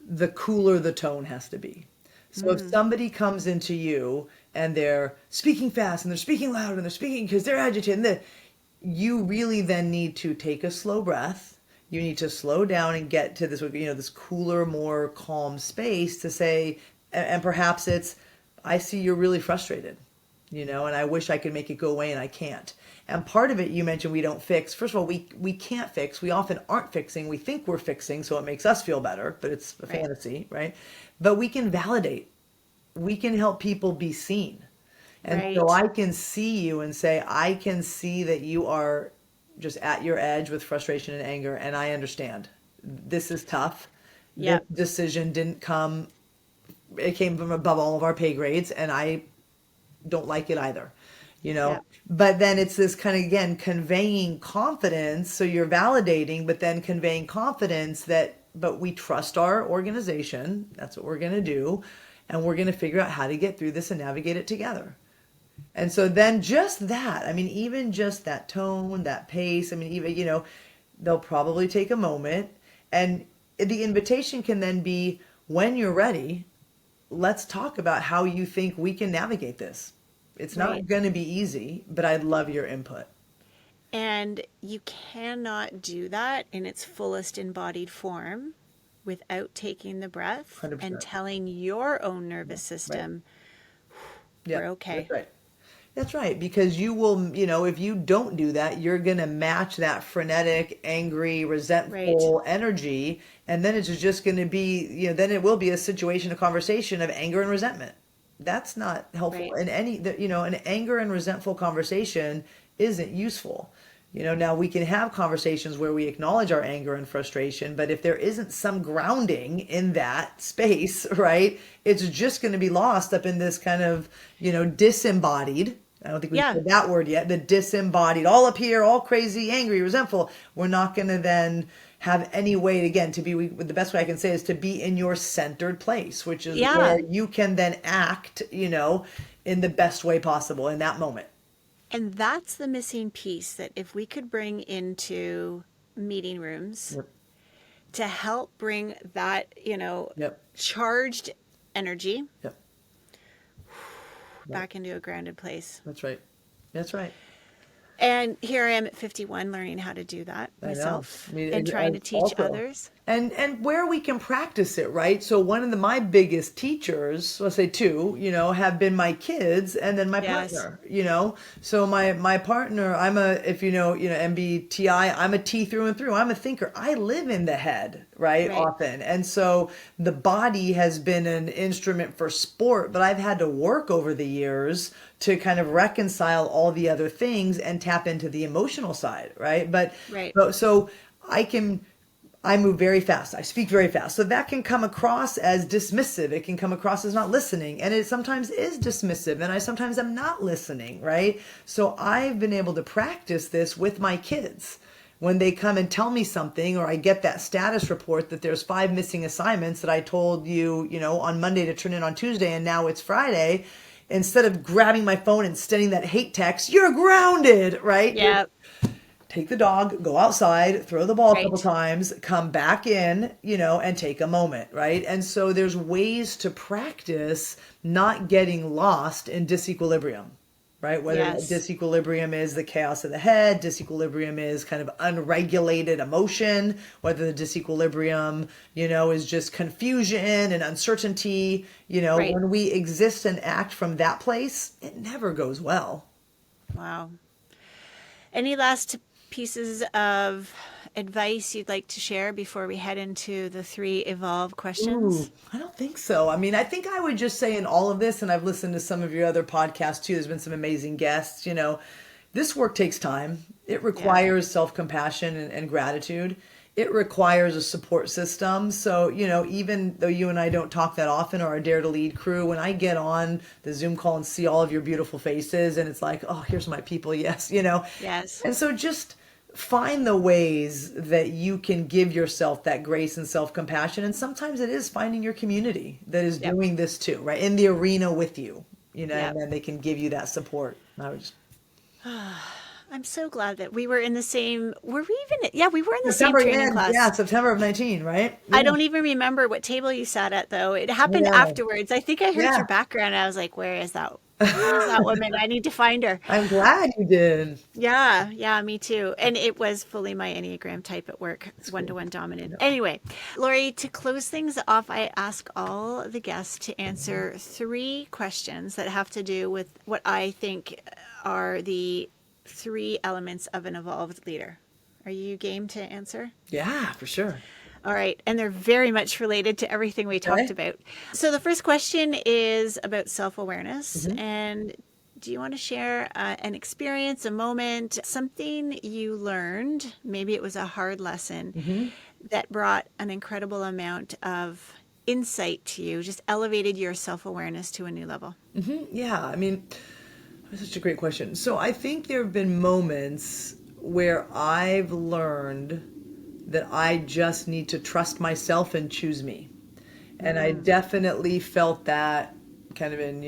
the cooler the tone has to be. So if somebody comes into you and they're speaking fast and they're speaking loud and they're speaking because they're agitated, you really then need to take a slow breath. You need to slow down and get to this, this cooler, more calm space to say, and perhaps it's, I see you're really frustrated, and I wish I could make it go away and I can't. And part of it, you mentioned we don't fix. First of all, we can't fix. We often aren't fixing. We think we're fixing, so it makes us feel better, but it's a fantasy, right? But we can validate. We can help people be seen. And so I can see you and say, I can see that you are just at your edge with frustration and anger, and I understand. This is tough. Yep. This decision it came from above all of our pay grades, and I don't like it either. Yep. But then it's this kind of, again, conveying confidence. So you're validating, but then conveying confidence but we trust our organization. That's what we're going to do. And we're going to figure out how to get through this and navigate it together. And so then just that, even just that tone, that pace, even, they'll probably take a moment. And the invitation can then be, when you're ready, let's talk about how you think we can navigate this. It's not going to be easy, but I'd love your input. And you cannot do that in its fullest embodied form without taking the breath 100%. And telling your own nervous system, we're okay. That's right. That's right. Because you will, if you don't do that, you're going to match that frenetic, angry, resentful energy. And then it's just going to be, then it will be a situation, a conversation of anger and resentment. That's not helpful. And an anger and resentful conversation isn't useful. Now we can have conversations where we acknowledge our anger and frustration, but if there isn't some grounding in that space, right, it's just going to be lost up in this kind of, disembodied. I don't think we've said that word yet. The disembodied, all up here, all crazy, angry, resentful. We're not going to then have any way, again, to be, the best way I can say is to be in your centered place, which is where you can then act, in the best way possible in that moment. And that's the missing piece that if we could bring into meeting rooms to help bring that, charged energy back into a grounded place. That's right. That's right. And here I am at 51 learning how to do that myself and trying to teach others. And where we can practice it, right? So one of my biggest teachers, let's say two, have been my kids and then my partner, So my partner, if MBTI, I'm a T through and through. I'm a thinker. I live in the head, right? Often. And so the body has been an instrument for sport, but I've had to work over the years to kind of reconcile all the other things and tap into the emotional side, right? But so I move very fast. I speak very fast. So that can come across as dismissive. It can come across as not listening. And it sometimes is dismissive. And I sometimes am not listening, right? So I've been able to practice this with my kids. When they come and tell me something, or I get that status report that there's 5 missing assignments that I told you, on Monday to turn in on Tuesday, and now it's Friday, instead of grabbing my phone and sending that hate text, you're grounded, right? Yeah. Take the dog, go outside, throw the ball a couple times, come back in, and take a moment, right? And so there's ways to practice not getting lost in disequilibrium, right? Whether disequilibrium is the chaos of the head, disequilibrium is kind of unregulated emotion, whether the disequilibrium, is just confusion and uncertainty, when we exist and act from that place, it never goes well. Wow. Any last pieces of advice you'd like to share before we head into the 3 evolve questions? I don't think so. I think I would just say in all of this, and I've listened to some of your other podcasts too, there's been some amazing guests, this work takes time. It requires self-compassion and gratitude. it requires a support system. So, even though you and I don't talk that often, or our Dare to Lead crew, when I get on the Zoom call and see all of your beautiful faces and it's like, oh, here's my people. Yes. Yes. And so just find the ways that you can give yourself that grace and self-compassion. And sometimes it is finding your community that is Yep. doing this too, right? In the arena with you, Yep. and then they can give you that support. I would just I'm so glad that we were in the same, were we even, yeah, we were in the same September training end, class. yeah, September of 19, right? I Yeah. don't even remember what table you sat at though. It happened Yeah. afterwards. I think I heard Yeah. your background. I was like, where is that? Where is that woman? I need to find her. I'm glad you did. Yeah, me too. And it was fully my Enneagram type at work, one-to-one dominant. Anyway, Lorri, to close things off, I ask all the guests to answer 3 questions that have to do with what I think are the 3 elements of an evolved leader. Are you game to answer? Yeah, for sure. All right. And they're very much related to everything we talked about. So the first question is about self-awareness. And do you want to share an experience, a moment, something you learned? Maybe it was a hard lesson that brought an incredible amount of insight to you, just elevated your self-awareness to a new level. Yeah, I mean, that's such a great question. So I think there have been moments where I've learned that I just need to trust myself and choose me. And I definitely felt that kind of in,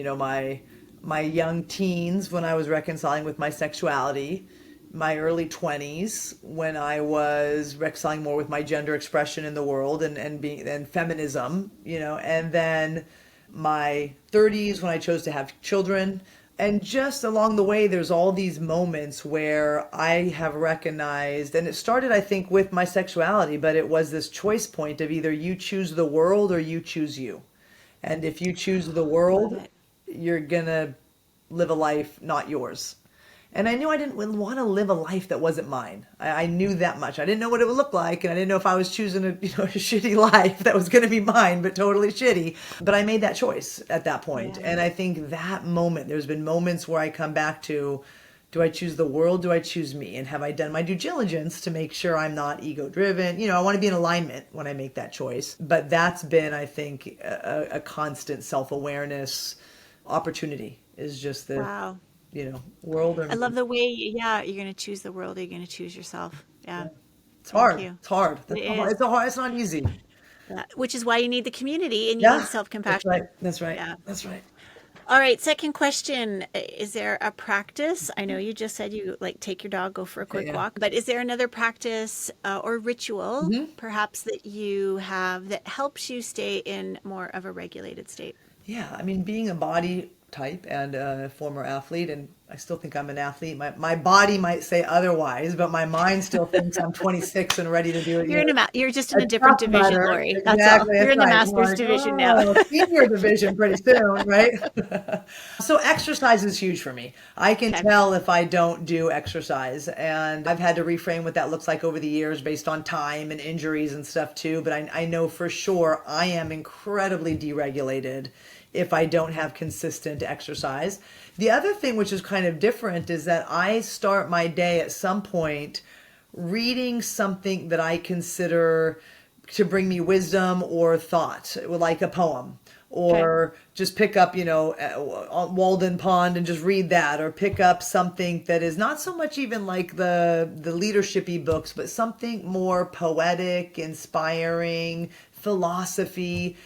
my young teens when I was reconciling with my sexuality, my early 20s when I was reconciling more with my gender expression in the world and feminism, and then my 30s when I chose to have children. And just along the way, there's all these moments where I have recognized, and it started, I think, with my sexuality, but it was this choice point of either you choose the world or you choose you. And if you choose the world, you're going to live a life not yours. And I knew I didn't want to live a life that wasn't mine. I knew that much. I didn't know what it would look like, and I didn't know if I was choosing a shitty life that was going to be mine, but totally shitty. But I made that choice at that point. Yeah. And I think that moment, there's been moments where I come back to, do I choose the world? Do I choose me? And have I done my due diligence to make sure I'm not ego-driven? I want to be in alignment when I make that choice. But that's been, I think, a constant self-awareness opportunity is just the... Wow. World. I love the way, you're going to choose the world, or you're going to choose yourself. Yeah. It's hard. you. It's hard. It is. It's not easy. Which is why you need the community and you need self-compassion. That's right. Yeah. That's right. All right. Second question. Is there a practice? I know you just said you take your dog, go for a quick walk, but is there another practice or ritual perhaps that you have that helps you stay in more of a regulated state? Yeah. I mean, being a body type and a former athlete, and I still think I'm an athlete. My body might say otherwise, but my mind still thinks I'm 26 and ready to do it. You're just in a different division, Lorri. That's all. You're in the master's division now. Senior division pretty soon, right? So exercise is huge for me. I can tell if I don't do exercise, and I've had to reframe what that looks like over the years based on time and injuries and stuff too. But I know for sure I am incredibly deregulated if I don't have consistent exercise. The other thing, which is kind of different, is that I start my day at some point reading something that I consider to bring me wisdom or thought, like a poem, or just pick up, Walden Pond and just read that, or pick up something that is not so much even like the leadership-y books, but something more poetic, inspiring, philosophy,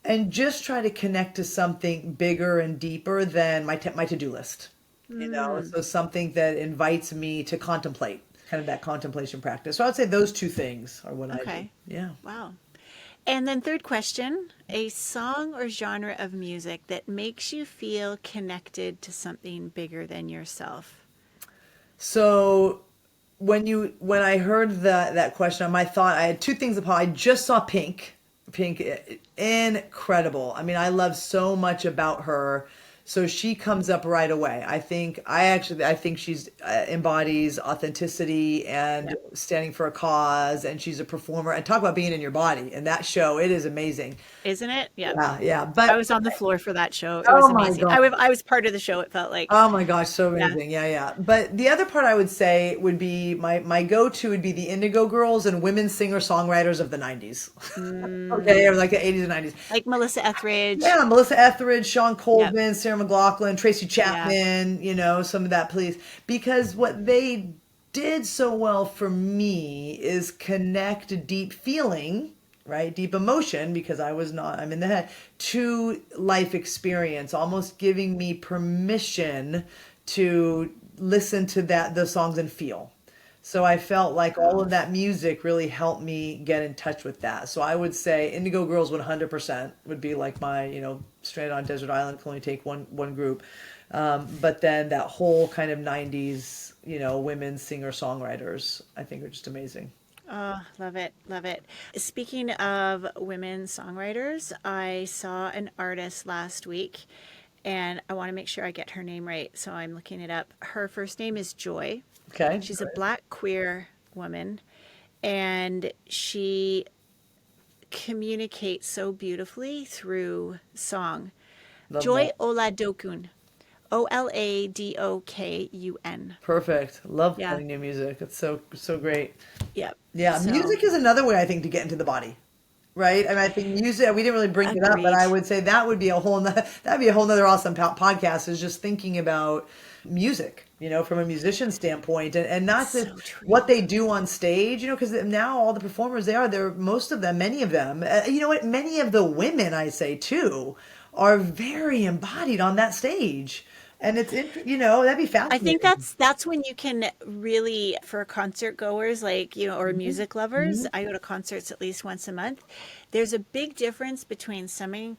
and just try to connect to something bigger and deeper than my to-do list. So something that invites me to contemplate, kind of that contemplation practice. So I would say those 2 things are what I do. Yeah. Wow. And then third question, a song or genre of music that makes you feel connected to something bigger than yourself. So when I heard that question, my thought, I had 2 things upon. I just saw Pink, incredible. I mean, I love so much about her. So she comes up right away. I think she's embodies authenticity and standing for a cause, and she's a performer. And talk about being in your body. And that show, it is amazing. Isn't it? Yeah. Yeah, yeah. I But was on the floor for that show. It was oh my amazing. God. I was part of the show. It felt like, Oh my gosh, so yeah. amazing. Yeah, yeah. But the other part I would say would be my go-to would be the Indigo Girls and women singer-songwriters of the 90s. Okay, or like the 80s and 90s. Like Melissa Etheridge. Yeah, Melissa Etheridge, Sean Yep. Colvin, Sarah McLachlan, Tracy Yeah. Chapman, some of that, please. Because what they did so well for me is connect deep feeling, right? Deep emotion, because I'm in the head, to life experience, almost giving me permission to listen to the songs and feel. So I felt like all of that music really helped me get in touch with that. So I would say Indigo Girls 100% would be like my, straight on Desert Island, can only take one group. But then that whole kind of 90s, women singer-songwriters, I think are just amazing. Oh, love it. Love it. Speaking of women songwriters, I saw an artist last week and I want to make sure I get her name right. So I'm looking it up. Her first name is Joy. Okay. She's a Black queer woman and she communicates so beautifully through song. Love Joy that. Oladokun. Oladokun. Perfect. Love Yeah. playing new music. It's so great. Yep. Yeah, So, music is another way I think to get into the body. Right? I mean, I think music, we didn't really bring it up, but agreed. I would say that would be that'd be a whole nother awesome podcast, is just thinking about music, from a musician standpoint, and not So just true. what they do on stage, because now all the performers, most of them, many of them, you know what, many of the women, I say too, are very embodied on that stage. And it's, that'd be I fascinating. think that's when you can really, for concert goers, like, or music lovers, I go to concerts at least once a month. There's a big difference between someone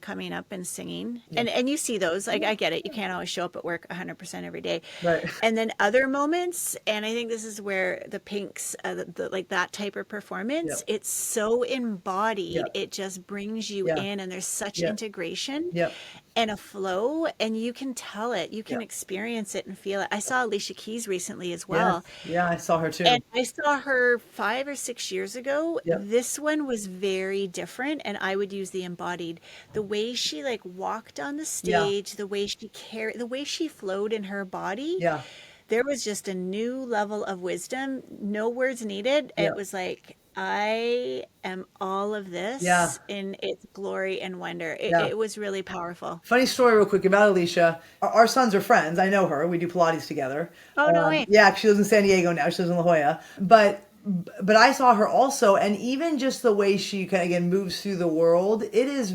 coming up and singing, and you see those, like, I get it, you can't always show up at work 100% every day, Right. and then other moments, and I think this is where the Pinks, like that type of performance, Yep. it's so embodied, Yep. it just brings you Yeah. in, and there's such Yep. integration Yep. and a flow, and you can tell it, you can Yep. experience it and feel it. I saw Alicia Keys recently as Yes. well, Yeah, I saw her too. and I saw her 5 or 6 years ago. Yep. This one was very different, and I would use the embodied. The way she like walked on the Yeah. stage, the way she carried, the way she flowed in her body, Yeah. there was just a new level of wisdom. No words needed. Yeah. It was like, I am all of this Yeah. in its glory and wonder. It, Yeah. it was really powerful. Funny story, real quick, about Alicia. Our sons are friends. I know her. We do Pilates together. Oh, no way. Yeah, she lives in San Diego now. She lives in La Jolla. But I saw her also, and even just the way she kind of, again, moves through the world. It is.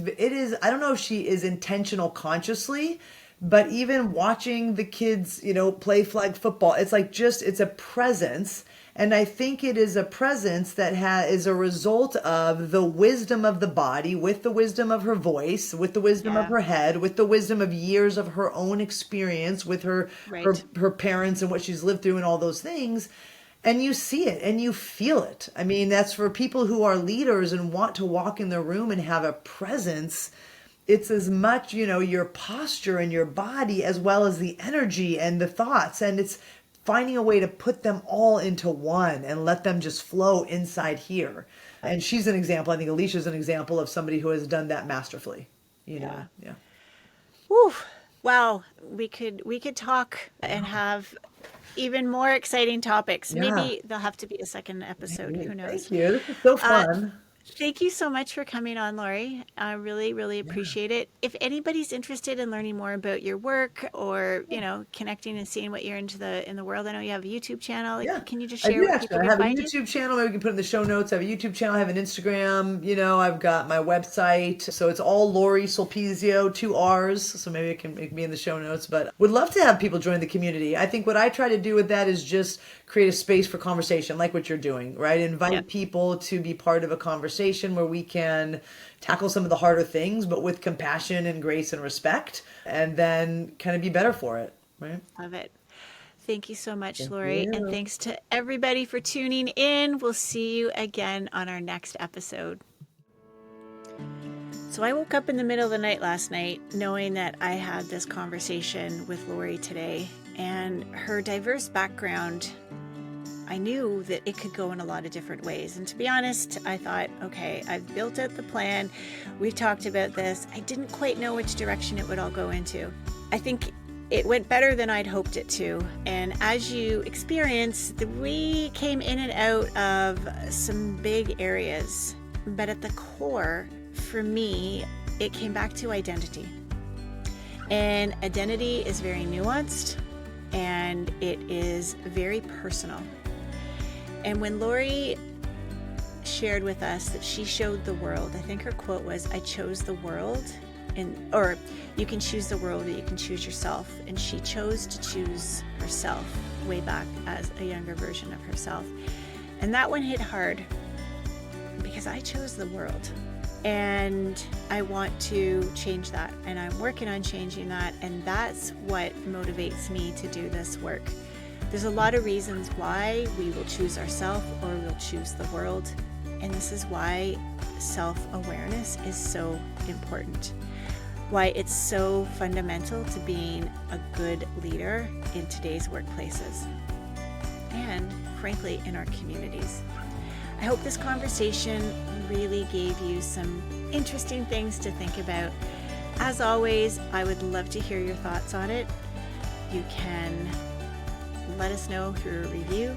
I don't know if she is intentional consciously, but even watching the kids, play flag football, it's like it's a presence. And I think it is a presence that is a result of the wisdom of the body, with the wisdom of her voice, with the wisdom of Yeah. her head, with the wisdom of years of her own experience with her Right. her parents and what she's lived through and all those things. And you see it and you feel it. I mean, that's for people who are leaders and want to walk in the room and have a presence. It's as much, your posture and your body, as well as the energy and the thoughts. And it's finding a way to put them all into one and let them just flow inside here. And she's an example. I think Alicia's an example of somebody who has done that masterfully. Yeah. Whew. Wow. We could talk and have even more exciting topics. Yeah. Maybe there'll have to be a second episode. Who knows? Thank you. This is so fun. Thank you so much for coming on, Lorri. I really, really appreciate it. If anybody's interested in learning more about your work, or connecting and seeing what you're into in the world, I know you have a YouTube channel. Like, can you just share where people I can have a find you? YouTube channel. Maybe we can put in the show notes. I have a YouTube channel. I have an Instagram. I've got my website. So it's all Lorri Sulpizio, 2 R's. So maybe it can be in the show notes. But would love to have people join the community. I think what I try to do with that is just create a space for conversation, like what you're doing, right? Invite people to be part of a conversation where we can tackle some of the harder things, but with compassion and grace and respect, and then kind of be better for it, right? Love it. Thank you so much, Lorri. And thanks to everybody for tuning in. We'll see you again on our next episode. So I woke up in the middle of the night last night knowing that I had this conversation with Lorri today, and her diverse background, I knew that it could go in a lot of different ways. And to be honest, I thought, okay, I've built out the plan. We've talked about this. I didn't quite know which direction it would all go into. I think it went better than I'd hoped it to. And as you experienced, we came in and out of some big areas. But at the core, for me, it came back to identity. And identity is very nuanced and it is very personal. And when Lorri shared with us that she showed the world, I think her quote was, "I chose the world," or you can choose the world or you can choose yourself. And she chose to choose herself way back as a younger version of herself. And that one hit hard because I chose the world. And I want to change that. And I'm working on changing that. And that's what motivates me to do this work. There's a lot of reasons why we will choose ourselves or we'll choose the world. And this is why self-awareness is so important. Why it's so fundamental to being a good leader in today's workplaces. And frankly, in our communities. I hope this conversation really gave you some interesting things to think about. As always, I would love to hear your thoughts on it. You can let us know through a review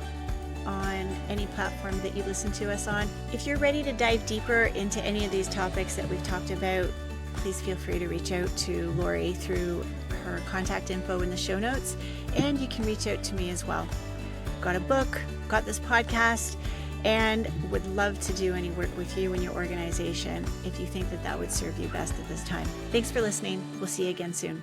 on any platform that you listen to us on. If you're ready to dive deeper into any of these topics that we've talked about, please feel free to reach out to Lorri through her contact info in the show notes, and you can reach out to me as well. Got a book, got this podcast, and would love to do any work with you and your organization if you think that that would serve you best at this time. Thanks for listening. We'll see you again soon.